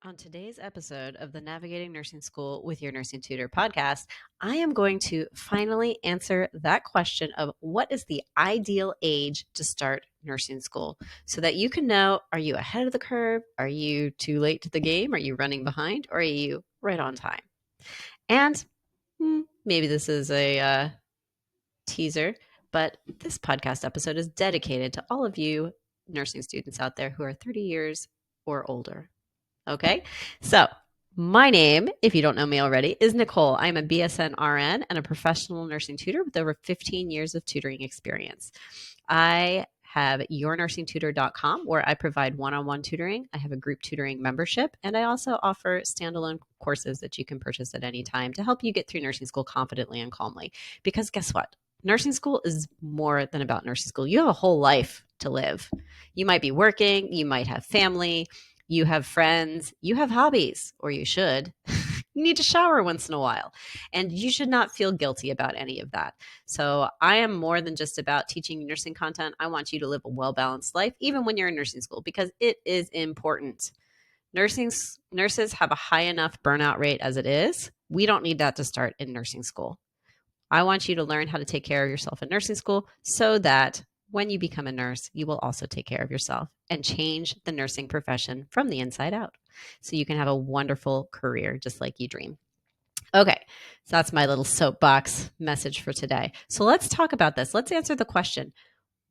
On today's episode of the Navigating Nursing School with Your Nursing Tutor podcast, I am going to finally answer that question of what is the ideal age to start nursing school so that you can know, are you ahead of the curve? Are you too late to the game? Are you running behind? Or are you right on time? And maybe this is a teaser, but this podcast episode is dedicated to all of you nursing students out there who are 30 years or older. Okay. So, my name, if you don't know me already, is Nicole. I'm a BSN RN and a professional nursing tutor with over 15 years of tutoring experience. I have yournursingtutor.com where I provide one-on-one tutoring. I have a group tutoring membership, and I also offer standalone courses that you can purchase at any time to help you get through nursing school confidently and calmly. Because guess what? Nursing school is more than about nursing school. You have a whole life to live. You might be working, you might have family, you have friends, you have hobbies, or you should. You need to shower once in a while, and you should not feel guilty about any of that. So, I am more than just about teaching nursing content. I want you to live a well balanced life, even when you're in nursing school, because it is important. Nurses have a high enough burnout rate as it is. We don't need that to start in nursing school. I want you to learn how to take care of yourself in nursing school so that when you become a nurse, you will also take care of yourself and change the nursing profession from the inside out so you can have a wonderful career just like you dream. Okay, so that's my little soapbox message for today. So let's talk about this. Let's answer the question,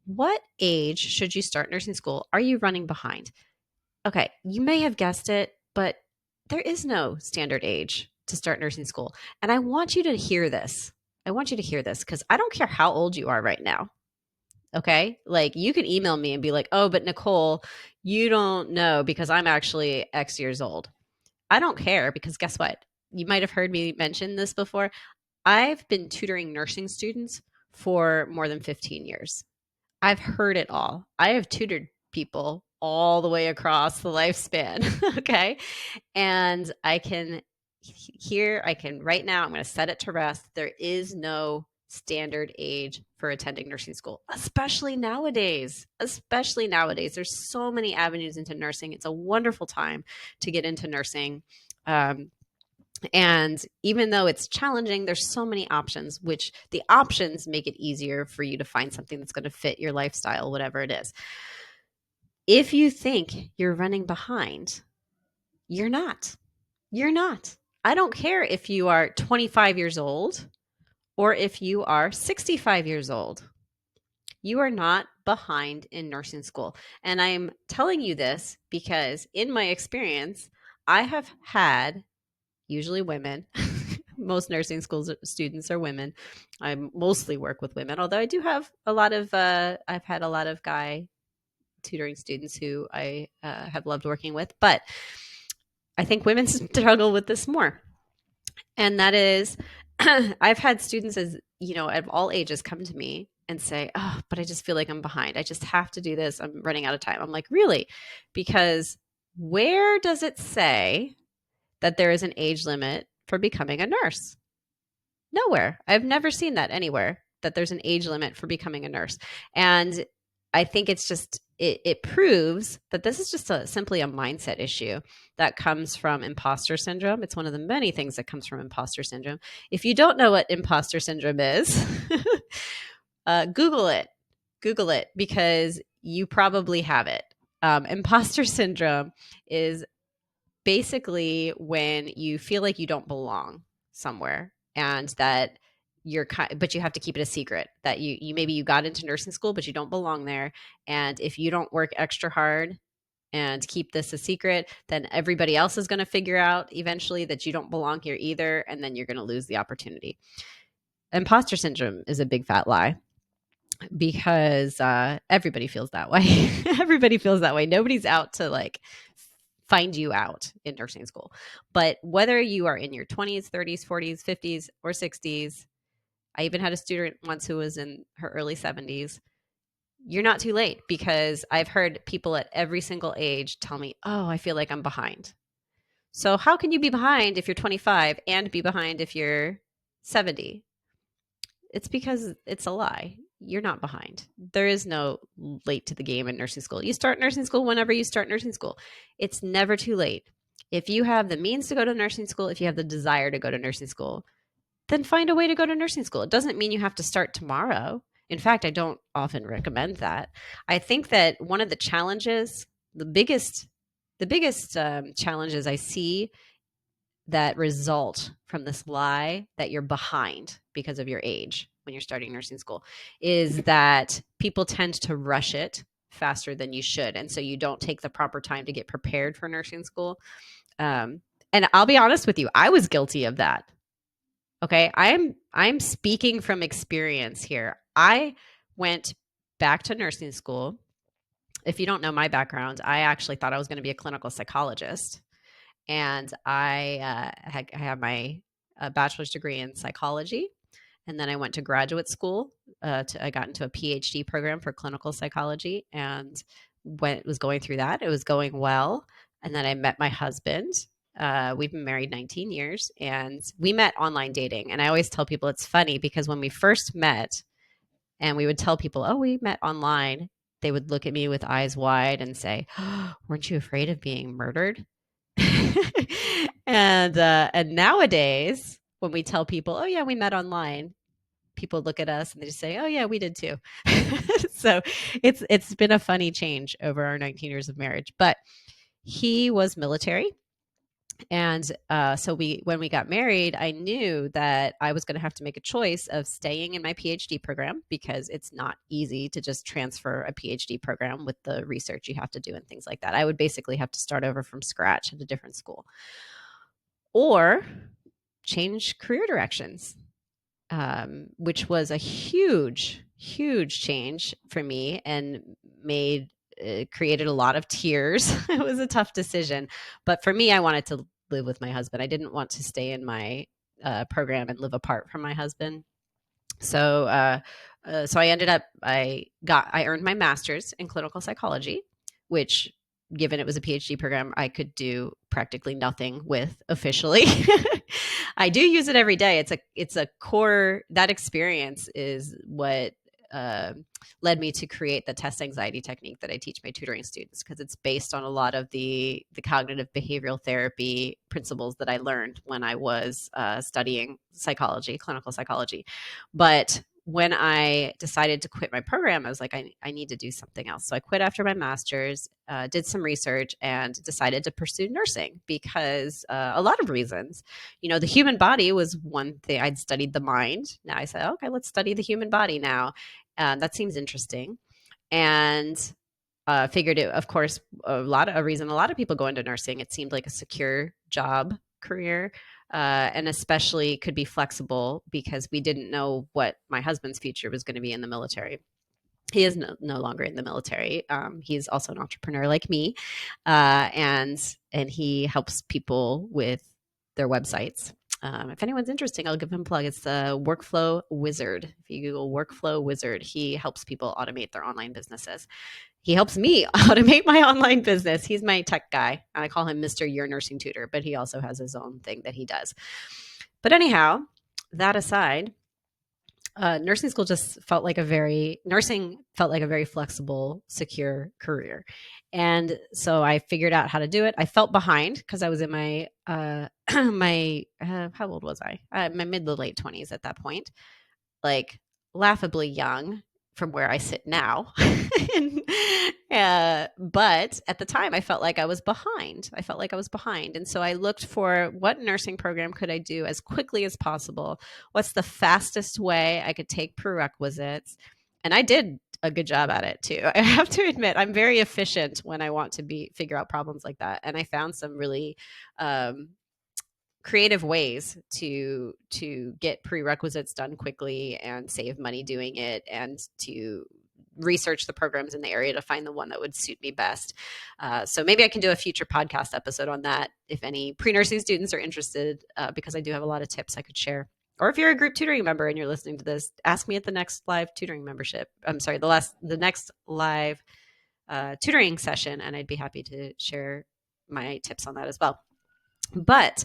what age should you start nursing school? Are you running behind? Okay, you may have guessed it, but there is no standard age to start nursing school. And I want you to hear this. I want you to hear this because I don't care how old you are right now. Okay. Like you can email me and be like, oh, but Nicole, you don't know because I'm actually X years old. I don't care because guess what? You might have heard me mention this before. I've been tutoring nursing students for more than 15 years. I've heard it all. I have tutored people all the way across the lifespan. Okay. And I can right now, I'm going to set it to rest. There is no standard age for attending nursing school, especially nowadays. Especially nowadays. There's so many avenues into nursing. It's a wonderful time to get into nursing. And even though it's challenging, there's so many options, which the options make it easier for you to find something that's going to fit your lifestyle, whatever it is. If you think you're running behind, you're not. You're not. I don't care if you are 25 years old or if you are 65 years old. You are not behind in nursing school. And I'm telling you this because in my experience, I have had usually women. Most nursing school students are women. I mostly work with women, although I do have a lot of, I've had a lot of guy tutoring students who I have loved working with. But I think women struggle with this more. And that is, I've had students as, you know, of all ages come to me and say, oh, but I just feel like I'm behind. I just have to do this. I'm running out of time. I'm like, really? Because where does it say that there is an age limit for becoming a nurse? Nowhere. I've never seen that anywhere, that there's an age limit for becoming a nurse. And I think it's just, it proves that this is just simply a mindset issue that comes from imposter syndrome. It's one of the many things that comes from imposter syndrome. If you don't know what imposter syndrome is, Google it. Google it because you probably have it. Imposter syndrome is basically when you feel like you don't belong somewhere and that but you have to keep it a secret that you maybe you got into nursing school but you don't belong there, and if you don't work extra hard and keep this a secret, then everybody else is going to figure out eventually that you don't belong here either, and then you're going to lose the opportunity. Imposter syndrome is a big fat lie because everybody feels that way. Everybody feels that way. Nobody's out to like find you out in nursing school. But whether you are in your 20s, 30s, 40s, 50s, or 60s, I even had a student once who was in her early 70s. You're not too late because I've heard people at every single age tell me, oh, I feel like I'm behind. So how can you be behind if you're 25 and be behind if you're 70? It's because it's a lie. You're not behind. There is no late to the game in nursing school. You start nursing school whenever you start nursing school. It's never too late. If you have the means to go to nursing school, if you have the desire to go to nursing school, then find a way to go to nursing school. It doesn't mean you have to start tomorrow. In fact, I don't often recommend that. I think that one of the challenges, the biggest challenges I see that result from this lie that you're behind because of your age when you're starting nursing school is that people tend to rush it faster than you should. And so you don't take the proper time to get prepared for nursing school. And I'll be honest with you, I was guilty of that. Okay, I'm speaking from experience here. I went back to nursing school. If you don't know my background, I actually thought I was going to be a clinical psychologist, and I have my bachelor's degree in psychology, and then I went to graduate school. I got into a PhD program for clinical psychology, and when it was going through that, it was going well. And then I met my husband. We've been married 19 years, and we met online dating. And I always tell people it's funny because when we first met, and we would tell people, "Oh, we met online," they would look at me with eyes wide and say, "Oh, weren't you afraid of being murdered?" And nowadays, when we tell people, "Oh yeah, we met online," people look at us and they just say, "Oh yeah, we did too." So it's been a funny change over our 19 years of marriage. But he was military, and so when we got married, I knew that I was going to have to make a choice of staying in my PhD program, because it's not easy to just transfer a PhD program with the research you have to do and things like that. I would basically have to start over from scratch at a different school, or change career directions, which was a huge, huge change for me and created a lot of tears. It was a tough decision. But for me, I wanted to live with my husband. I didn't want to stay in my program and live apart from my husband. So I ended up, I earned my master's in clinical psychology, which, given it was a PhD program, I could do practically nothing with officially. I do use it every day. It's a core. That experience is what uh, led me to create the test anxiety technique that I teach my tutoring students, because it's based on a lot of the cognitive behavioral therapy principles that I learned when I was studying psychology, clinical psychology. But when I decided to quit my program, I was like, I need to do something else. So I quit after my master's, did some research, and decided to pursue nursing because a lot of reasons. The human body was one thing. I'd studied the mind. Now I said, okay, let's study the human body now. That seems interesting. And figured it, of course, a reason a lot of people go into nursing. It seemed like a secure job career, and especially could be flexible because we didn't know what my husband's future was going to be in the military. He is no longer in the military. He's also an entrepreneur like me, and he helps people with their websites. If anyone's interested, I'll give him a plug. It's the Workflow Wizard. If you Google Workflow Wizard, he helps people automate their online businesses. He helps me automate my online business. He's my tech guy. I call him Mr. Your Nursing Tutor, but he also has his own thing that he does. But anyhow, that aside, nursing felt like a very flexible, secure career. And so I figured out how to do it. I felt behind because I was in my how old was I? My mid to late 20s at that point, like laughably young from where I sit now. But at the time, I felt like I was behind. And so I looked for what nursing program could I do as quickly as possible? What's the fastest way I could take prerequisites? And I did a good job at it too. I have to admit, I'm very efficient when I want to figure out problems like that. And I found some really creative ways to get prerequisites done quickly and save money doing it, and to research the programs in the area to find the one that would suit me best. So maybe I can do a future podcast episode on that if any pre-nursing students are interested, because I do have a lot of tips I could share. Or if you're a group tutoring member and you're listening to this, ask me at the next live tutoring membership. I'm sorry, the next live tutoring session, and I'd be happy to share my tips on that as well. But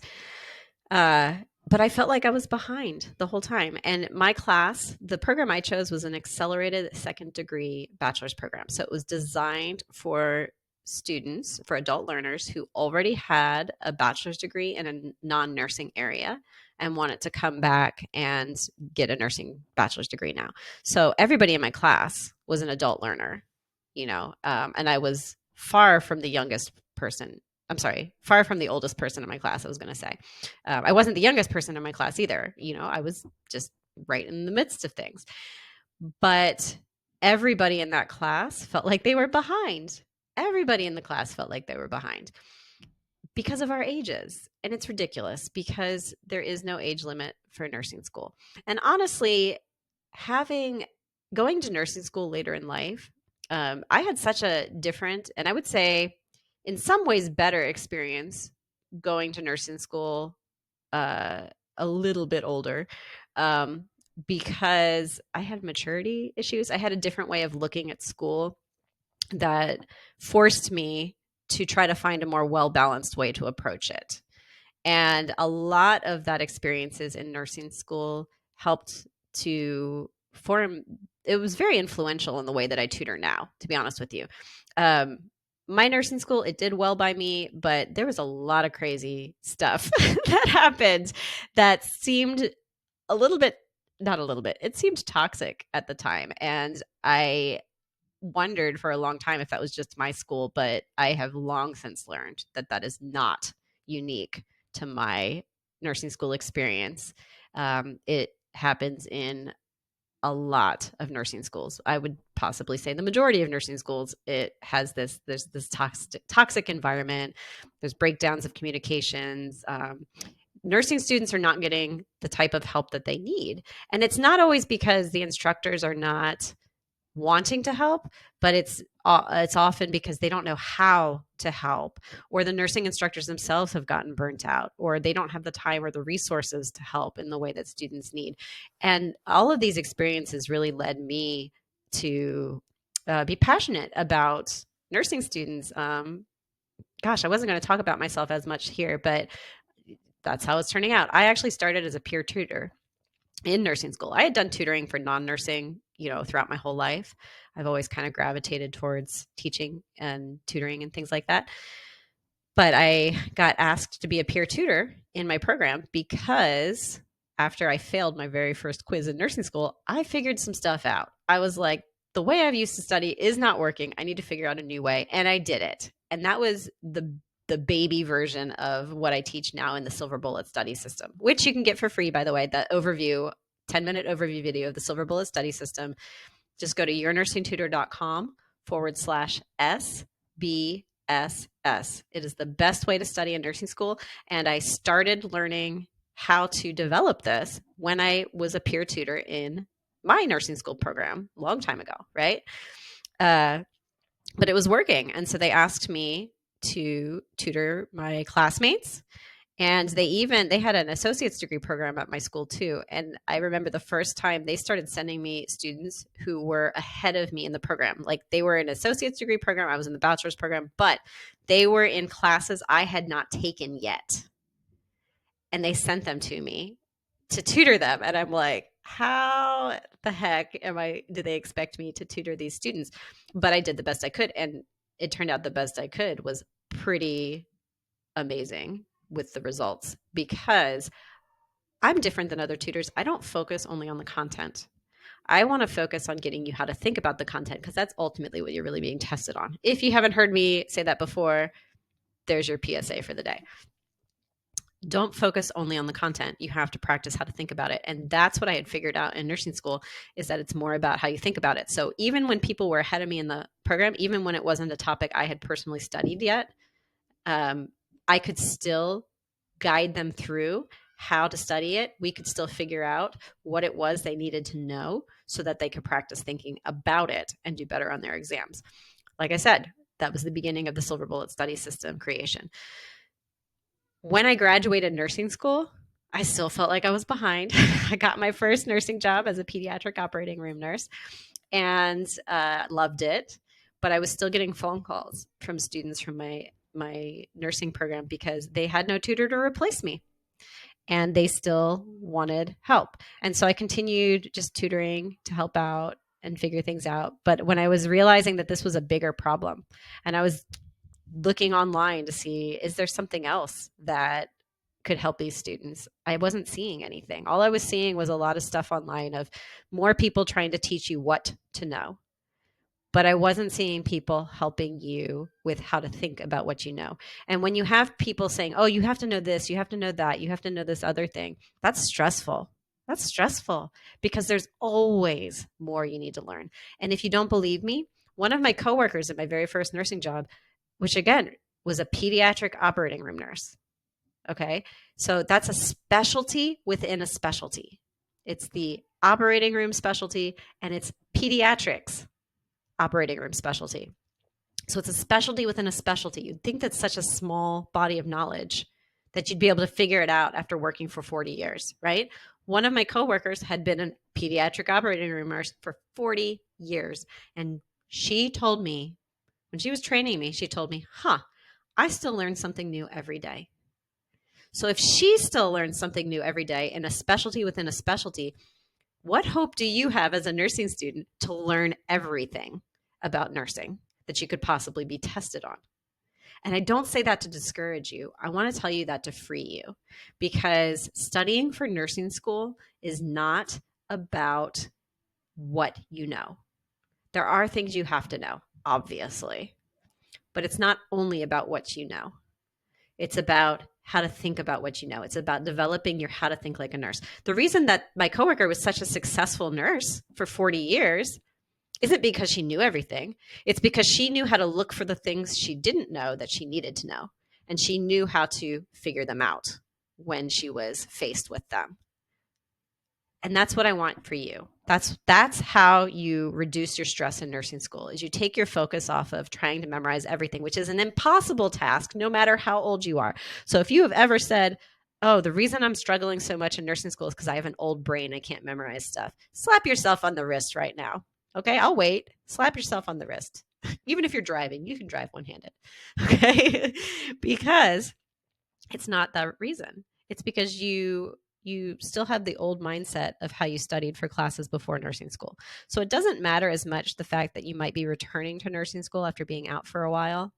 I felt like I was behind the whole time. And my class, the program I chose was an accelerated second degree bachelor's program. So it was designed for students, for adult learners who already had a bachelor's degree in a non-nursing area and wanted to come back and get a nursing bachelor's degree now. So everybody in my class was an adult learner, and I was far from the youngest person. I'm sorry, far from the oldest person in my class, I was going to say. I wasn't the youngest person in my class either. I was just right in the midst of things. But everybody in that class felt like they were behind. Everybody in the class felt like they were behind because of our ages. And it's ridiculous because there is no age limit for nursing school. And honestly, going to nursing school later in life, I had such a different, and I would say in some ways better experience going to nursing school a little bit older, because I had maturity issues. I had a different way of looking at school that forced me to try to find a more well-balanced way to approach it. And a lot of that experiences in nursing school helped to form, it was very influential in the way that I tutor now, to be honest with you. My nursing school, it did well by me, but there was a lot of crazy stuff that happened that seemed a little bit, not a little bit, it seemed toxic at the time. And I wondered for a long time if that was just my school, but I have long since learned that that is not unique to my nursing school experience. It happens in a lot of nursing schools. I would possibly say the majority of nursing schools, there's this toxic environment. There's breakdowns of communications. Nursing students are not getting the type of help that they need. And it's not always because the instructors are not wanting to help, but it's often because they don't know how to help, or the nursing instructors themselves have gotten burnt out, or they don't have the time or the resources to help in the way that students need. And all of these experiences really led me to be passionate about nursing students. Gosh, I wasn't going to talk about myself as much here, but that's how it's turning out. I actually started as a peer tutor in nursing school. I had done tutoring for non-nursing, throughout my whole life. I've always kind of gravitated towards teaching and tutoring and things like that. But I got asked to be a peer tutor in my program because after I failed my very first quiz in nursing school, I figured some stuff out. I was like, the way I've used to study is not working. I need to figure out a new way. And I did it. And that was the baby version of what I teach now in the Silver Bullet study system, which you can get for free, by the way, the overview, 10-minute overview video of the Silver Bullet study system. Just go to yournursingtutor.com/SBSS. It is the best way to study in nursing school. And I started learning how to develop this when I was a peer tutor in my nursing school program a long time ago, right? But it was working. And so they asked me to tutor my classmates. And they had an associate's degree program at my school too. And I remember the first time they started sending me students who were ahead of me in the program. Like they were in an associate's degree program, I was in the bachelor's program, but they were in classes I had not taken yet. And they sent them to me to tutor them. And I'm like, how the heck do they expect me to tutor these students? But I did the best I could. And it turned out the best I could was pretty amazing with the results, because I'm different than other tutors. I don't focus only on the content. I want to focus on getting you how to think about the content, because that's ultimately what you're really being tested on. If you haven't heard me say that before, there's your PSA for the day. Don't focus only on the content. You have to practice how to think about it. And that's what I had figured out in nursing school, is that it's more about how you think about it. So even when people were ahead of me in the program, even when it wasn't a topic I had personally studied yet, I could still guide them through how to study it. We could still figure out what it was they needed to know so that they could practice thinking about it and do better on their exams. Like I said, that was the beginning of the Silver Bullet study system creation. When I graduated nursing school, I still felt like I was behind. I got my first nursing job as a pediatric operating room nurse and loved it. But I was still getting phone calls from students from my nursing program because they had no tutor to replace me, and they still wanted help. And so I continued just tutoring to help out and figure things out. But when I was realizing that this was a bigger problem, and I was looking online to see, is there something else that could help these students? I wasn't seeing anything. All I was seeing was a lot of stuff online of more people trying to teach you what to know. But I wasn't seeing people helping you with how to think about what you know. And when you have people saying, oh, you have to know this, you have to know that, you have to know this other thing, that's stressful. That's stressful because there's always more you need to learn. And if you don't believe me, one of my coworkers at my very first nursing job, which again was a pediatric operating room nurse. Okay. So that's a specialty within a specialty. It's the operating room specialty and it's pediatrics operating room specialty. So it's a specialty within a specialty. You'd think that's such a small body of knowledge that you'd be able to figure it out after working for 40 years, right? One of my coworkers had been a pediatric operating room nurse for 40 years. And she told me, when she was training me, she told me, I still learn something new every day. So if she still learns something new every day in a specialty within a specialty, what hope do you have as a nursing student to learn everything about nursing that you could possibly be tested on? And I don't say that to discourage you. I want to tell you that to free you, because studying for nursing school is not about what you know. There are things you have to know, obviously, but it's not only about what you know. It's about how to think about what you know. It's about developing your how to think like a nurse. The reason that my coworker was such a successful nurse for 40 years isn't because she knew everything. It's because she knew how to look for the things she didn't know that she needed to know. And she knew how to figure them out when she was faced with them. And that's what I want for you. That's how you reduce your stress in nursing school, is you take your focus off of trying to memorize everything, which is an impossible task no matter how old you are. So if you have ever said, oh, the reason I'm struggling so much in nursing school is because I have an old brain, I can't memorize stuff, slap yourself on the wrist right now. Okay, I'll wait. Slap yourself on the wrist. Even if you're driving, you can drive one-handed. Okay? Because it's not that reason. It's because you still have the old mindset of how you studied for classes before nursing school. So it doesn't matter as much the fact that you might be returning to nursing school after being out for a while.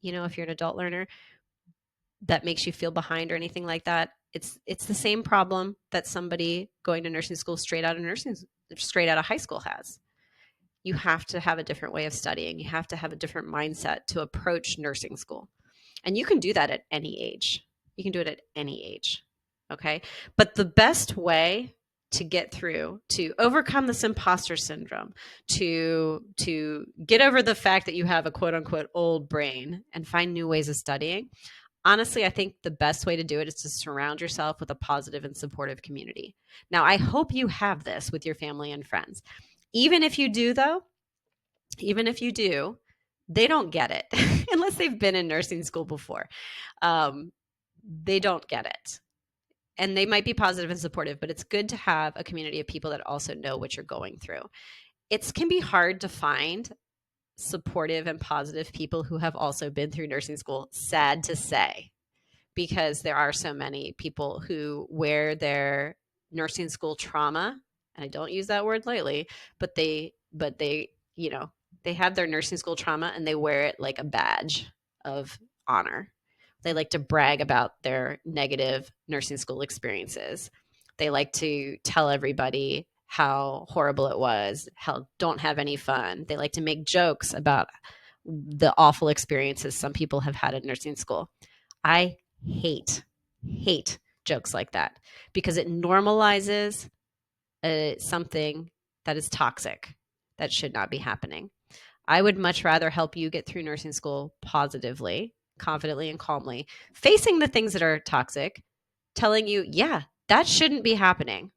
You know, if you're an adult learner, that makes you feel behind or anything like that. It's the same problem that somebody going to nursing school straight out of high school has. You have to have a different way of studying. You have to have a different mindset to approach nursing school. And you can do that at any age. You can do it at any age. Okay. But the best way to get through, to overcome this imposter syndrome, to get over the fact that you have a quote unquote old brain and find new ways of studying, honestly, I think the best way to do it is to surround yourself with a positive and supportive community. Now, I hope you have this with your family and friends. Even if you do, though, even if you do, they don't get it unless they've been in nursing school before. They don't get it. And they might be positive and supportive, but it's good to have a community of people that also know what you're going through. It can be hard to find supportive and positive people who have also been through nursing school, sad to say, because there are so many people who wear their nursing school trauma, and I don't use that word lightly, but they, you know, they have their nursing school trauma and they wear it like a badge of honor. They like to brag about their negative nursing school experiences. They like to tell everybody how horrible it was, how don't have any fun. They like to make jokes about the awful experiences some people have had in nursing school. I hate jokes like that because it normalizes something that is toxic, that should not be happening. I would much rather help you get through nursing school positively, confidently, and calmly, facing the things that are toxic, telling you, yeah, that shouldn't be happening.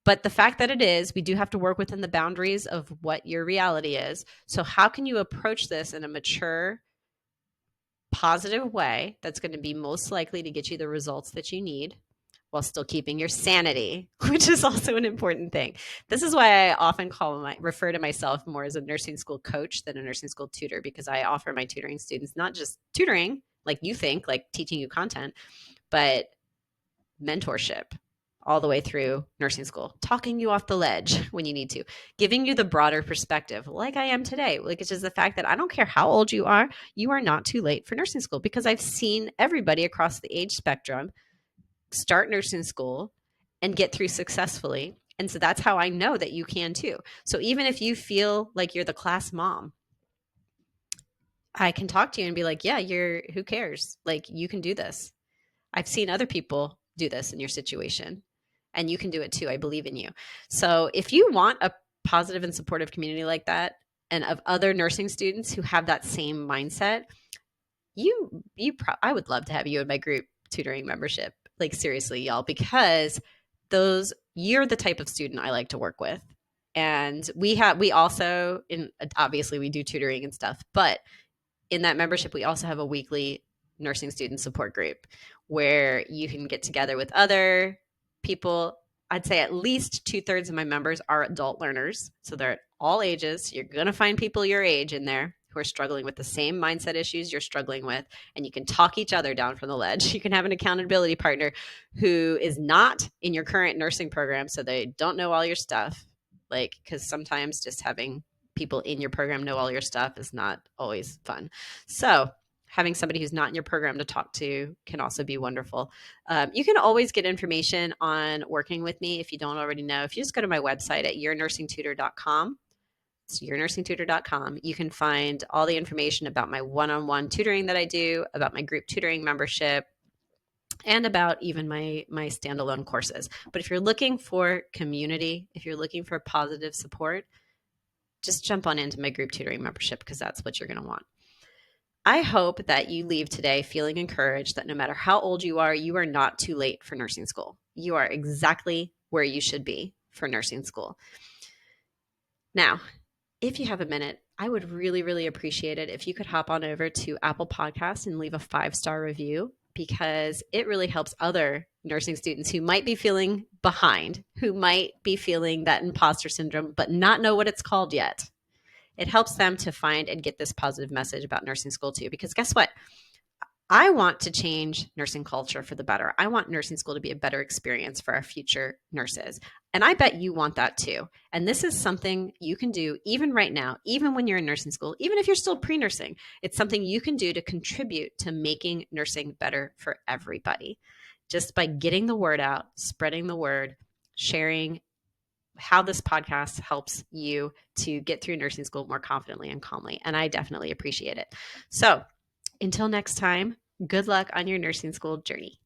But the fact that it is, we do have to work within the boundaries of what your reality is. So how can you approach this in a mature, positive way that's going to be most likely to get you the results that you need while still keeping your sanity, which is also an important thing. This is why I often refer to myself more as a nursing school coach than a nursing school tutor, because I offer my tutoring students not just tutoring, like you think, like teaching you content, but mentorship, all the way through nursing school, talking you off the ledge when you need to, giving you the broader perspective, like I am today. Like, it's just the fact that I don't care how old you are not too late for nursing school, because I've seen everybody across the age spectrum start nursing school and get through successfully. And so that's how I know that you can too. So even if you feel like you're the class mom, I can talk to you and be like, yeah, who cares? Like, you can do this. I've seen other people do this in your situation, and you can do it too. I believe in you. So if you want a positive and supportive community like that, and of other nursing students who have that same mindset, I would love to have you in my group tutoring membership. Like, seriously, y'all, because you're the type of student I like to work with. And we also, obviously we do tutoring and stuff, but in that membership, we also have a weekly nursing student support group where you can get together with other people. I'd say at least 2/3 of my members are adult learners. So they're at all ages. You're going to find people your age in there who are struggling with the same mindset issues you're struggling with. And you can talk each other down from the ledge. You can have an accountability partner who is not in your current nursing program, so they don't know all your stuff. Like, because sometimes just having people in your program know all your stuff is not always fun. So having somebody who's not in your program to talk to can also be wonderful. You can always get information on working with me if you don't already know. If you just go to my website at yournursingtutor.com, it's yournursingtutor.com, you can find all the information about my one-on-one tutoring that I do, about my group tutoring membership, and about even my standalone courses. But if you're looking for community, if you're looking for positive support, just jump on into my group tutoring membership, because that's what you're going to want. I hope that you leave today feeling encouraged that no matter how old you are not too late for nursing school. You are exactly where you should be for nursing school. Now, if you have a minute, I would really, really appreciate it if you could hop on over to Apple Podcasts and leave a 5-star review, because it really helps other nursing students who might be feeling behind, who might be feeling that imposter syndrome, but not know what it's called yet. It helps them to find and get this positive message about nursing school too, because guess what? I want to change nursing culture for the better. I want nursing school to be a better experience for our future nurses. And I bet you want that too. And this is something you can do even right now, even when you're in nursing school, even if you're still pre-nursing. It's something you can do to contribute to making nursing better for everybody. Just by getting the word out, spreading the word, sharing how this podcast helps you to get through nursing school more confidently and calmly. And I definitely appreciate it. So until next time, good luck on your nursing school journey.